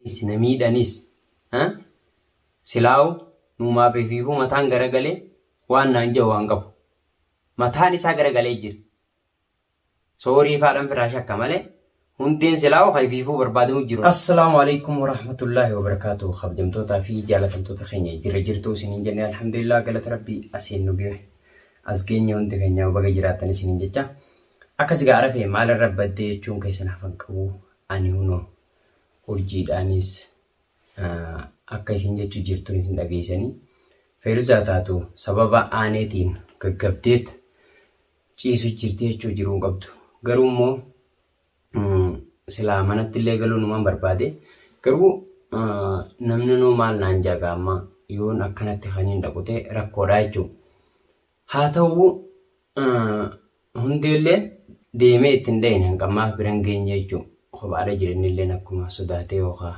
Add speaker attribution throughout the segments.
Speaker 1: isinamiidhanis silaawu nuumaaf fiifuu mataan garagalee waan naan jiru waan qabu. Mataan isaa garagalee jira. Soorii faadhaan firaasha akka malee hundeen silaawu fiifuu barbaadamu jiru. Assalaamu alaykum warahmatullahi wabarakatuh. Kabajamtootaa fi jaalatamtoota keenya jirtuu isiniin jennee alhamdulillah galata rabbii asiin nu ga'e. As keenya hundi keenya baga jiraatan isiniin jecha. Akkas gaara fee maalirra baddee jechuun keessan hafan qabu ani hunoo urjiidhaanis akka isin jechuu jirtuun isin dhageessanii feerusaa taatu sababa aaneetiin gaggabdeet ciisu jirti jechuu jiruun qabdu. Garuu immoo silaa manatti illee galuu numaan barbaade garuu namni nuu maal naan jaaga amma yoon akkanatti kaniin dhaqute rakkoodhaa jechuudha. Haa ta'uu hundeellee deemee ittiin dhayine hanqammaaf biran geenye jechuudha. Kophaadha jireenillee akkuma sodaatee yookaan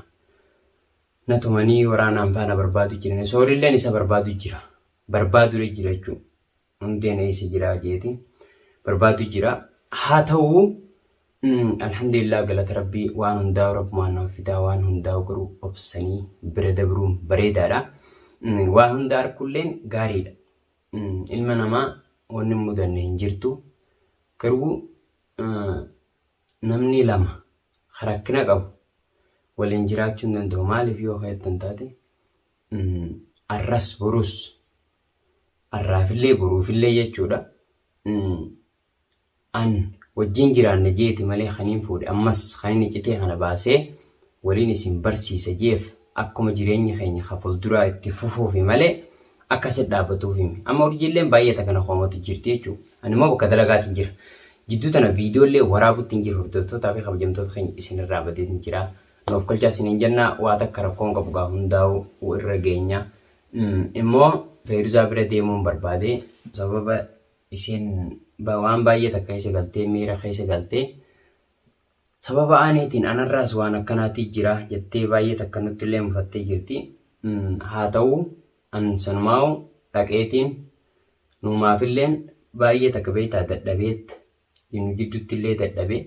Speaker 1: natumanii waraanaan faana barbaadu jiran. Soorilleen isa barbaadu jira. Barbaadu jira jechuudha. Hundeen isa jira jeeti. Barbaadu jira. Haa ta'uu alhamdulillah galata rabbii waan hundaa'u rabbumaan nama fidaa waan hundaa'u garuu obsanii bira dabruun bareedaadha. Waan hundaa harkulleen gaariidha. Ilma namaa wanni mudanne hin jirtu. Garuu namni lama rakkina qabu waliin jiraachuu hin danda'u. Maaliif yoo hedduu taate arras borus arraafillee boruufillee jechuudha. An wajjin jiraanne jeeti malee kaniin fuudhe ammas kaniin citee kana baasee waliin isin barsiisa jeef akkuma jireenya keenya fuulduraa itti fufuufi malee akkasit dhaabbatuufi. Amma urjiilleen baay'ata kana qoomatu jirti jechuudha. Ani immoo bakka dalagaatiin jira. Jidduu tana viidiyoolee waraabuutti hin jiru. Hordoftootaa fi kabajamtoota keenya isinirraa badee hin jira. Nuuf kolchaa isiniin jenna waa takka rakkoon qabu gaa hundaa'u irra geenya. Immoo feerusaa bira deemuun barbaade sababa isin waan baay'ee takka keessa galtee miira keessa galtee sababa aaneetiin anarraas waan akkanaatii jira jettee baay'ee takka nutti illee mufattee jirti. Haa ta'uu an sanumaa'u dhaqeetiin nuumaafilleen baay'ee takka beektaa dadhabeet nu gidduutti illee dadhabee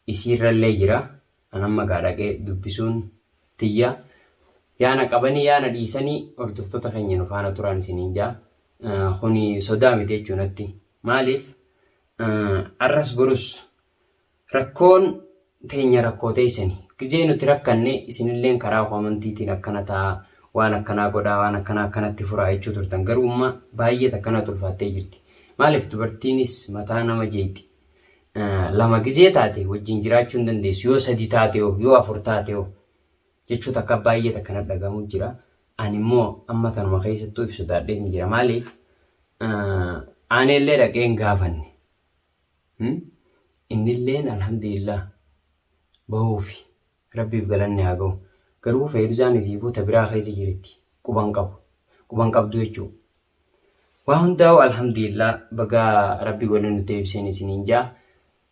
Speaker 1: isiirrallee jira. Anamma gaa dhaqee dubbisuun tiyya yaana qabanii yaana dhiisanii hordoftoota keenya nu faana turan isiniin jaa. Kuni sodaa miti jechuunatti. Maaliif arras borus rakkoon teenya rakkoo teessanii gizee nuti rakkanne isinilleen karaa amantiitiin akkana ta'a waan akkanaa godhaa waan akkanatti furaa jechuu turtan. Garuu amma baay'ee takkana tulfaattee jirti. Maaliif dubartiinis mataa nama jeetti. Lama gizee taate wajjin jiraachuu hin dandeessu. Yoo sadii taate yoo afur taate jechuu takka baay'ee takkana dhagamu jira. Ani immoo amma tanuma keessattuu ibsu daadhee hin jira. Maaliif aaneellee dhaqee hin gaafanne. Innilleen alhamdulillah bahuufi rabbiif galanne haa ga'u. Garuu feerusaan fiifuuta biraa keessa jirti. Quban qabdu jechuudha. Waa hundaa'u alhamdulillah bagaa rabbi waliin nuti eebiseen isiniin jaa.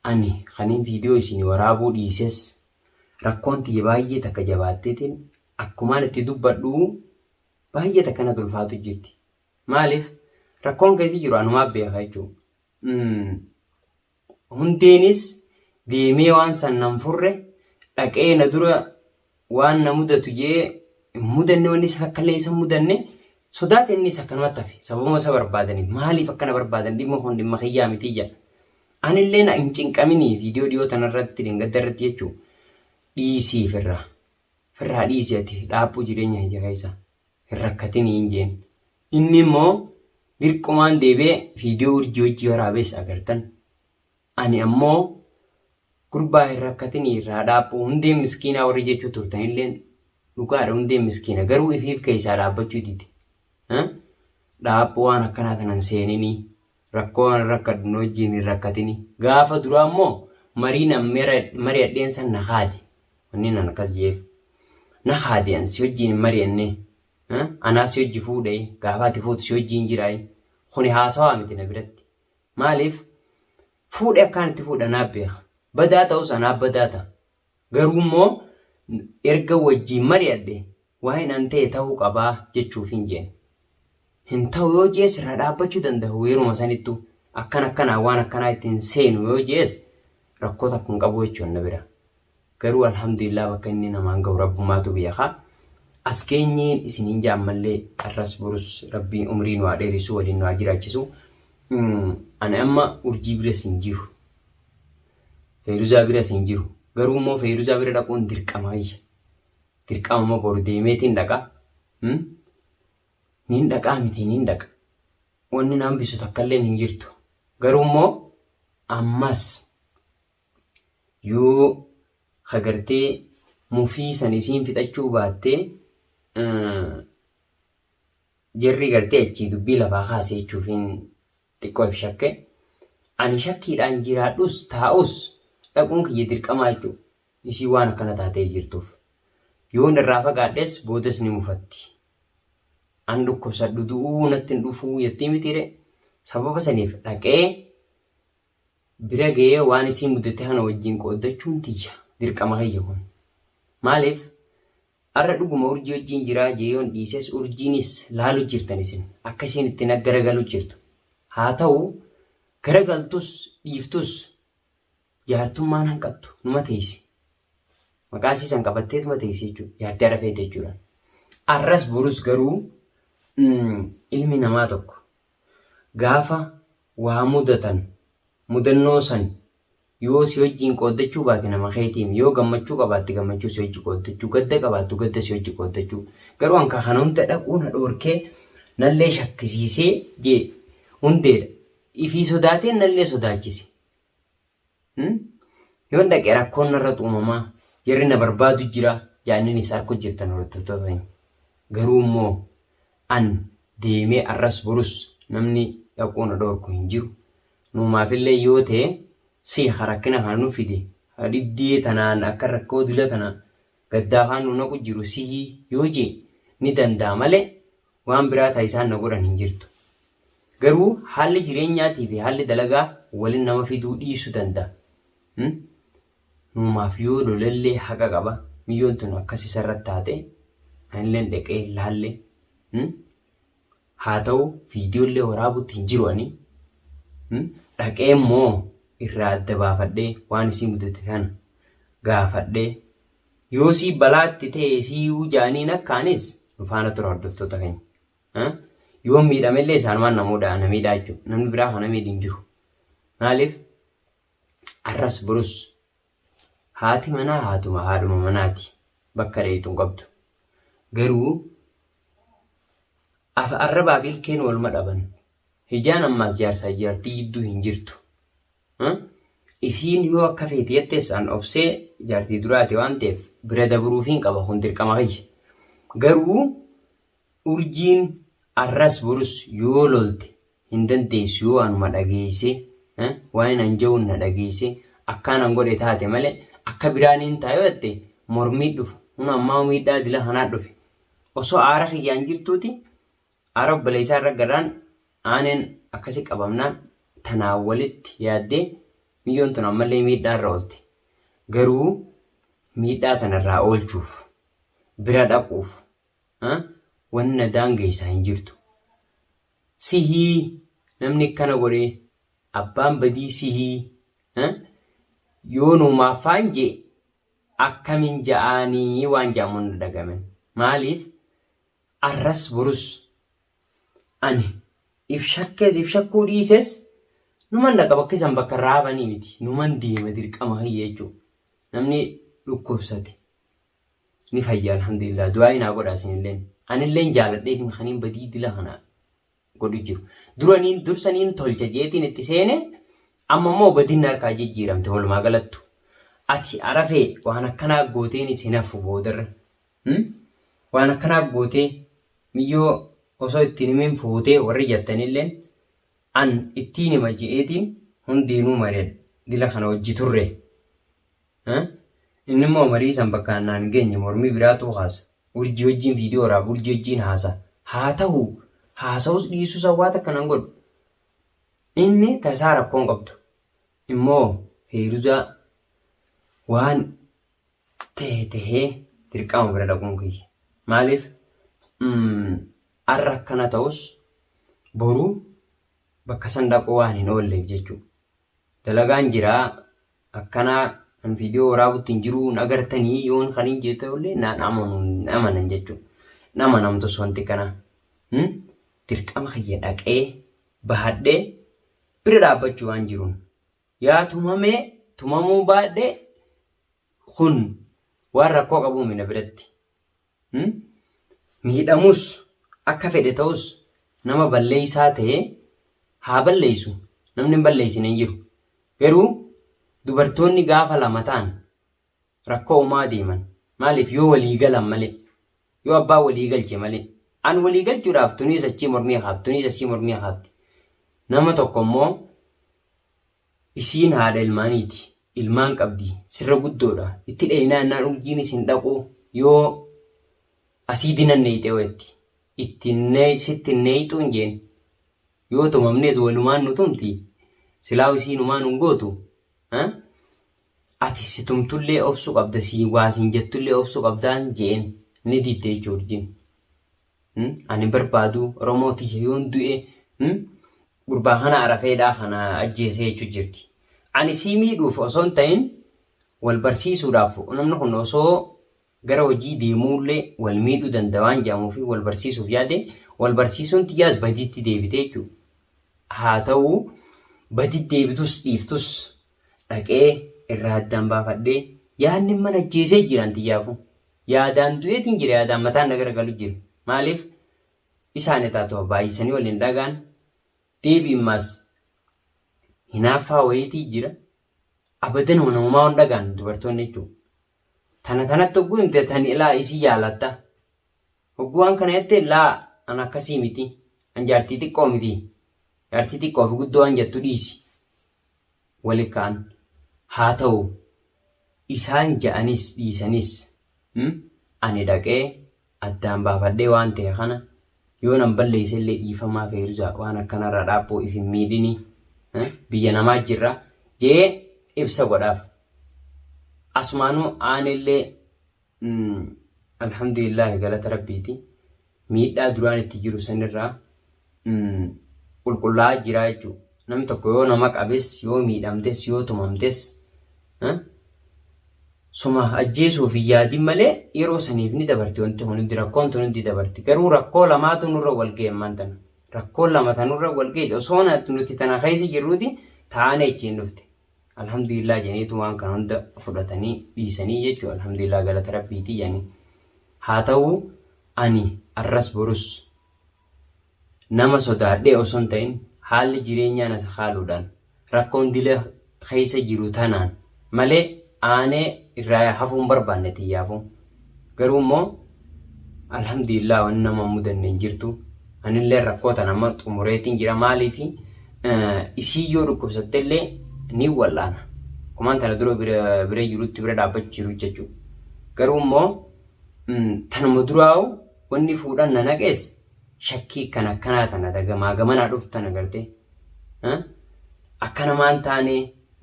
Speaker 1: Ani kaniin viidiyoo isinii waraabuu dhiises rakkoon tiyya baay'ee takka jabaatteetiin akkumaan itti dubbadhu baay'ee takkana tulfaatu jirti. Maaliif rakkoon keessa jiru anumaaf beeka jechuudha. Hundeenis deemee waan sannan furre dhaqee na dura waan na mudatu jee mudanne wanni akkallee isa mudanne sodaate innis akkanumatti hafe sababuma isa barbaadaniif. Maaliif akkana barbaadan dhimma kun dhimma kiyyaa miti jaa. Anillee na hin cinqaminii viidiyoo dhiyoo tanarratti dhingada irratti jechuudha. Dhiisii firraa dhiisii ati dhaabbuu jireenya ija keessa hin rakkatinii hin jeen. Inni immoo dirqumaan deebee viidiyoo urjii hojii waraabees agartan. Ani ammoo gurbaa hin rakkatinii irraa dhaabbuu hundeen miskiinaa warri jechuu turtanillee dhugaadha. Hundeen miskiina garuu ifiif keessaa dhaabbachuu diti. Dhaabbuu waan akkanaa tanan seeninii rakkoo waan rakkadnu wajjin hin rakkatinii. Gaafa duraa immoo marii adheensan na haade. Wanni nan akkas jeef na haade ansi wajjin hin mari'anne. Anaa si hojii fuudhee gaafa ati fuutu si wajjin jiraayi. Kuni haasawaa miti na biratti. Maaliif fuudhee akkaan itti fuudha naaf beeka. Badaa ta'us anaaf badaa ta'a. Garuu immoo erga wajjin mari'adhe waa'een an ta'e ta'uu qabaa jechuuf hin jeen. Hin ta'u yoo jees irraa dhaabbachuu danda'u yeruma sanittu akkanaa waan akkanaa ittiin seenu yoo jees rakkoo takka hin qabu jechuun na bira. garuu alhamdulillah bakka inni namaan gahu rabbummaatu beeka. As keenyeen isiniin jaammallee arras burus rabbiin umrii nu haa dheerisu waliin nu haa jiraachisu. Ani amma urjii bira sin jiru. Feeruzaa bira sin jiru. Garuu immoo Feeruzaa bira dhaquun dirqamayya. Dirqama boru deemeetiin dhaqa. Niin dhaqaa miti niin dhaqa. Wanni naan bisu takkallee hin jirtu. Garuu immoo ammas yoo hagartee mufii san isiin fixachuu baattee jarri gartee achii dubbii lafaa kaasee jechuufiin xiqqoo fi shakke. Ani shakkiidhaan jiraadhus taa'us dhaquun kiyya dirqamaa jechuudha. Isii waan akkana taatee jirtuuf. Yoo irraa fagaadhes boodas ni mufatti. An dhukkubsadhu du'uu natti hin dhufuu jettii mitiire. Sababa saniif dhaqee bira ga'ee waan isii mudate kana wajjin qooddachuun tiyya dirqama kiyya kun. Maaliif? Arra dhuguma urjii wajjin jiraa jeeyoon dhiises urjiinis laalu jirtan isin. Akka isin ittiin garagalu jirtu. Haa ta'u garagaltus dhiiftus jaartummaan hanqattu numa teessi. Maqaa siisan qabattee numa teessi jechuudha. Jaartii haadha feete jechuudha. Arras burus garuu ilmi namaa tokko gaafa waa mudatan mudannoo san yoo si wajjin qooddachuu baate nama keetiin yoo gammachuu qabaatte gammachuu si wajji qooddachuu gadda qabaattu gadda si wajji qooddachuu garuu anka kana hunda dhaquu na dhoorkee nallee shakkisiisee jee hundeedha ifii sodaateen nallee sodaachise. Yoon dhaqee rakkoon narra xuumamaa yerri na barbaadu jira jaannin isaa harku jirtan hordoftoota garuu immoo an deemee arras burus namni dhaquu na dhoorku hin jiru. Nuumaafillee yoo ta'e si harakkina kan nu fide hadhiddii tanaan akka rakkoo dila tana gaddaafaan nu naqu jiru sihii yoo jee ni danda'a malee waan biraa taasisaan na godhan hin jirtu. Garuu haalli jireenyaatii fi haalli dalagaa waliin nama fiduu dhiisuu danda'a. Nuumaaf yoo lolallee haqa qaba miyyoon tun akkas isarratti taate anilleen dhaqee ilaalle. Haa ta'u viidiyoollee waraabuutti hin jiru ani. Dhaqee immoo irraa adda baafadhee waan isii mudate kana gaafadhee yoo sii balaatti ta'e siiyuu jaaniin akkaanis nufaana tura hordoftoota keenya. Yoo miidhamellee isaanumaan namoota na miidhaa jechuudha. Namni biraa kana miidhi hin jiru. Maaliif? Arras burus haati manaa haadhuma manaati bakka dheetu hin qabdu. Garuu arrabaa fi ilkeen walma dhaban. Hijaan ammaas jaarsaa jaartii gidduu hin jirtu. Isiin yoo akka feete jettees an obsee jaartii duraati waan ta'eef bira dabruufiin qaba kun dirqama kiyya. Garuu urjiin arras burus yoo lolte hin dandeessu yoo anuma dhageesse waan an ja'uun na dhageesse akkaan an godhe taate malee akka biraan hin taa'e yoo jette mormii dhufu. Kun ammaa miidhaa dila kanaa dhufe. Osoo aara kiyyaan jirtuuti aara obboleessaa irra garaan aaneen akkasii qabamnaan tanaan walitti yaaddee miyyoon tun ammallee miidhaa irra oolte. Garuu miidhaa tanarraa oolchuuf bira dhaquuf wanna daangeessaa hin jirtu. Sihii namni akkana godhee abbaan badii sihii yoo nuumaafaan jee akkamiin ja'anii waan jaamuun dhagaman. Maaliif? Arras burus ani if shakkuu dhiises numan dhaqa bakka isaan bakka raabanii miti. Numan deema dirqama kiyya jechuudha. Namni dhukkubsate ni fayya alhamdulillah. Du'aa inaa godhaa isinilleen. Anilleen jaaladheetiin kaniin badii dila kana godhu jiru. Dursaniin tolcha jeetiin itti seene amma immoo badiin harkaa jijjiiramte walumaa galattu. Ati arafee waan akkanaa gooteen isin hafu boodarra. Waan akkanaa gootee miyyoo osoo ittiin himin fuutee warri jettanilleen an ittiin hima je'eetiin hundinuu maree dila kana hojii turre. Inni immoo marii san bakka naan geenye mormii biraatu haasa. Urjii wajjin viidiyoo waraab urjii wajjin haasa. Haa ta'u haasa'us dhiisuu sawwaata akkanan godhu. Inni tasaa rakkoon qabdu. Immoo Feeruzaa waan tahee dirqama bira dhaquun kiyya. Maaliif? Arra akkana ta'us boruu bakka san dhaquu waan hin oolleef jechuudha. Dalagaan jiraa akkanaa An viidiyoo waraabutti hin jiru agartanii yoon kan hin jetullee naan amanan jechuudha. Nama namtus wanti kana dirqama kiyya dhaqee bahadhee bira dhaabbachuu waan jiruun yaa tumamuu baadhee kun waan rakkoo qabu mina biratti. Miidhamus akka fedhe ta'us nama balleessaa ta'ee haa balleessu. Namni hin balleessine hin jiru. Garuu dubartoonni gaafa lama ta'an rakkoo uumaa deeman. Maaliif yoo walii galan malee, yoo abbaa walii galche malee. An walii galchuudhaaf tunis achii mormii haafti, tunis achii mormii haafti. Nama tokko immoo isiin haadha ilmaaniiti. Ilmaan qabdi. Sirra guddoodha. Itti dheeyinaan urjiin isin dhaqu yoo asii dinan neeyxee weetti. Sitti neeyxuu hin jeen. Yoo tumamnees walumaan nu tumti. Silaa isiin umaan hin gootu. Ati si tumtullee obsu qabda. Si waasiin jettullee obsu qabdaan jeen. Ni diddee jechuudha. Ani barbaadu Oromootii yoon du'e gurbaa kana arafeedhaa kana ajjeesee jechuudha jirti. Ani sii miidhuuf osoo hin ta'in wal barsiisuudhaaf namni kun osoo gara hojii deemuullee wal miidhuu danda'aan jedhamuu fi wal barsiisuuf yaade wal barsiisuun xiyyaas badiitti deebitee jechuudha. Haa ta'uu badiitti deebitus dhiiftus dhaqee irraa addaan baafadhee yaadni mana ajjeesee jiran xiyyaafu. Yaadaan du'eetiin jira yaadaan mataan na garagalu jira. Maaliif isaan taatoo baay'isanii waliin dhagaan deebi'immaas hinaaffaa wayiitii jira. Abadan namumaa hin dhagaan dubartoonni jechuudha. Tanatti hogguu himte tan ilaa isii yaalatta. Hogguu waan kana jettee laa an akkasii miti. An jaartii xiqqoo miti. Jaartii xiqqoo fi guddoo waan jettu dhiisi. Wali kaan haa ta'u isaan ja'anis dhiisanis ani dhaqee addaan baafadhee waan ta'e kana yoo nan balleessellee dhiifamaa feeruza waan akkanarra dhaabboo if hin miidhini biyya namaa jirra jee ibsa godhaaf. Asumaanuu aanillee alhamdulillah galata rabbiiti miidhaa duraan itti jiru sanirraa qulqullaa'aa jira jechuudha. Namni tokko yoo nama qabes yoo miidhamtes yoo tumamtes suma ajjeesuuf hin yaadin malee yeroo saniif ni dabarti wanti hundi rakkoon tun hundi dabarti. Garuu rakkoo lamaatu nurra wal ga'e maantana. Rakkoon lama tanurra wal ga'e osoo nuti tana keessa jirruuti taa'anii achiin dhufte. Alhamdulillah jeniitu waan kan hunda fudhatanii dhiisanii jechuudha. Alhamdulillah galata rabbiiti jeni. Haa ta'uu ani arras borus nama sodaadhee osoo hin ta'in haalli jireenyaa nasa haaluudhaan rakkoon dila keessa jiru tanaan malee aanee irraa hafuun barbaanne xiyyaafu. Garuu immoo alhamdulillah waan nama mudanne hin jirtu. Anillee rakkoota nama xumureetiin jira maaliif isii yoo dhukkubsattellee ni wallaana. Kumaan tana dura bira jirutti bira dhaabbachuu jiru jechuudha. Garuu immoo tanuma duraa'u wanni fuudhan na naqees shakkii kan akkanaa tana dagamaa gamanaa dhuftu tana gartee. Akkana maan taane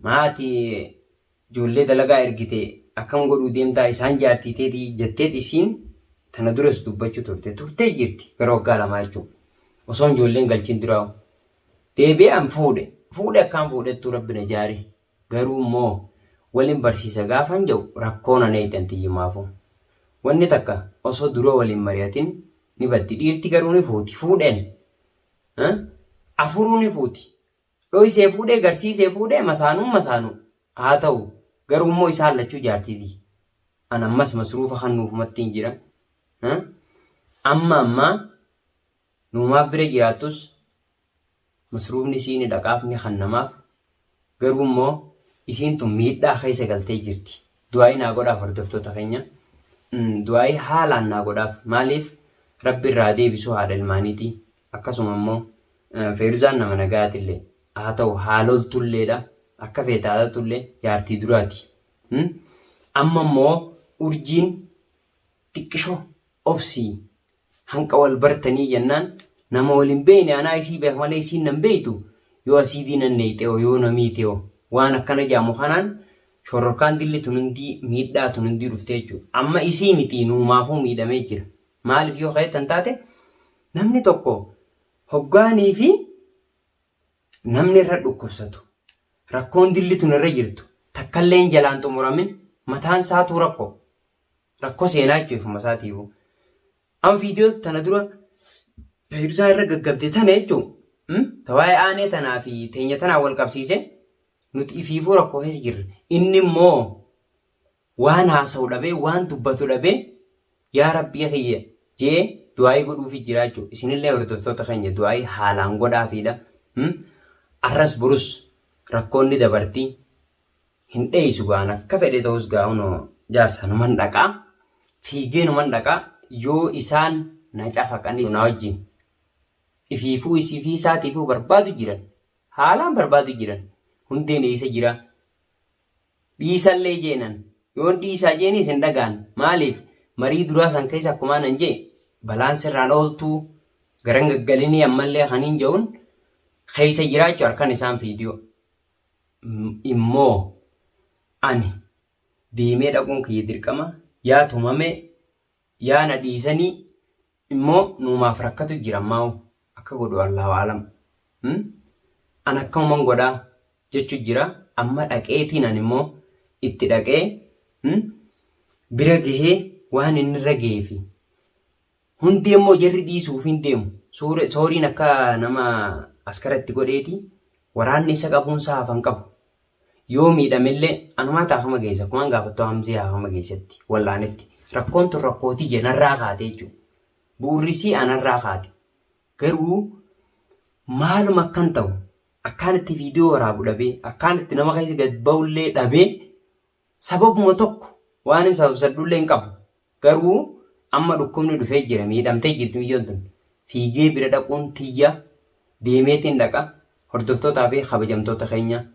Speaker 1: maatii ijoollee dalagaa ergite akkam godhuu deemtaa isaan jaartiiteetii jetteet isiin tana duras dubbachuu turtee jirti gara waggaa lamaa jechuudha. Osoo ijoolleen galchin duraa'u. Deebi'aan fuudhe akkaan fuudhettuu rabbi na jaari. Garuu immoo waliin barsiisa gaafan jiru rakkoon ana eegan tiyyumaafu. Wanni takka osoo duroo waliin mari'atin ni baddi. Dhiirti garuu ni fuuti. Fuudheen afuruu ni fuuti. Dho'isee fuudhee garsiisee fuudhee masaanuu. Haa ta'u garuu immoo isaan lachuu jaartiiti. An ammas masruufa kan nuufumatti hin jira. Amma nuumaaf bira jiraattus masruufni isiin dhaqaaf ni kannamaaf. Garuu immoo isiin tun miidhaa keessa galtee jirti. Du'aayi naa godhaaf hordoftoota keenya. Du'aayi haalaan naa godhaaf. Maaliif rabbi irraa deebisuu haadha ilmaaniiti. Akkasuma immoo feeruzaan nama nagaatillee. Haa ta'u haaloltulleedha. Akka feetaalatullee jaartii duraati. Amma immoo urjiin xiqqishoo obsii hanqa wal bartanii jennaan nama waliin beeyne anaa isii beek malee isiin nan beeytu yoo asii diinan neeyxeoo yoo namiiteoo waan akkana jaamu kanaan shororkaan dilli tunundii miidhaa tunundii dhuftee jechuudha. Amma isii miti nuumaafuu miidhamee jira. Maaliif yoo ka'ettan taate namni tokko hoggaanii fi namni irra dhukkubsatu rakkoon dilli tun irra jirtu takkalleen jalaan xumuramin mataan isaatu rakkoo seenaa jechuudha isaatiifu. An viidiyoo tana dura Feeruzaa irra gaggabde tana jechuudha. Tawaayee aanee tanaa fi teenya tanaa wal qabsiise nuti ifiifuu rakkoo keessa jirre. Inni immoo waan haasa'u dhabee waan dubbatu dhabee yaa rabbii kiyya jee du'aayii godhuufi jira jechuudha. Isinillee hordoftoota keenya du'aayii haalaan godhaafiidha. Arras burus rakkoonni dabartii hin dheessu gaan akka fedhe ta'us gaa'unoo jaarsa numan dhaqaa fiigee numan dhaqaa yoo isaan na cafaqanii na wajjin ifiifuu isifii isaatiifuu barbaadu jiran haalaan barbaadu jiran hundeen isa jira dhiisallee jeenan yoon dhiisaa jeenis hin dhagaan maaliif marii duraa san keessa akkuma nan jee balaan sirraan ooltuu garan gaggalinii ammallee kaniin je'uun keessa jiraachuu harkan isaan viidiyoo immoo ani deemee dhaquun kiyya dirqama yaa tumame yaa na dhiisanii immoo nuumaaf rakkatu jira maa'u akka godhu Allahu aalam. An akkanuman godhaa jechuu jira amma dhaqeetiin an immoo itti dhaqee bira gahee waan inni irra gaheefi hundi immoo jarri dhiisuuf hin deemu sooriin akka nama askaratti godheeti waraanni isa qabuunsaa hafan qabu. Yoo miidhamellee anumaa taafama geessa kumaan gaafattoo hamsee haafama geessatti wallaanetti rakkoon tun rakkootii jenarraa kaate jechuudha. Bu'uurrisii anarraa kaate garuu maaluma akkan ta'u akkaan itti viidiyoo waraabu dhabee akkaan itti nama keessa gad ba'ullee dhabee sababuma tokko waan hin sababsadhullee hin qabu garuu amma dhukkubni dhufee jira miidhamtee jirti biyyoon tun fiigee bira dhaquun tiyya deemeetiin dhaqa hordoftootaa fi kabajamtoota keenya.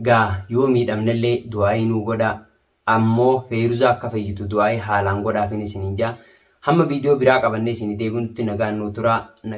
Speaker 1: Gaa yoo miidhamnellee du'aayii nuu godhaa ammoo Feeruzaa akka fayyitu du'aayii haalaan godhaafin isiniin jaa hamma viidiyoo biraa qabannee isinii deebinutti nagaan nuu turaa.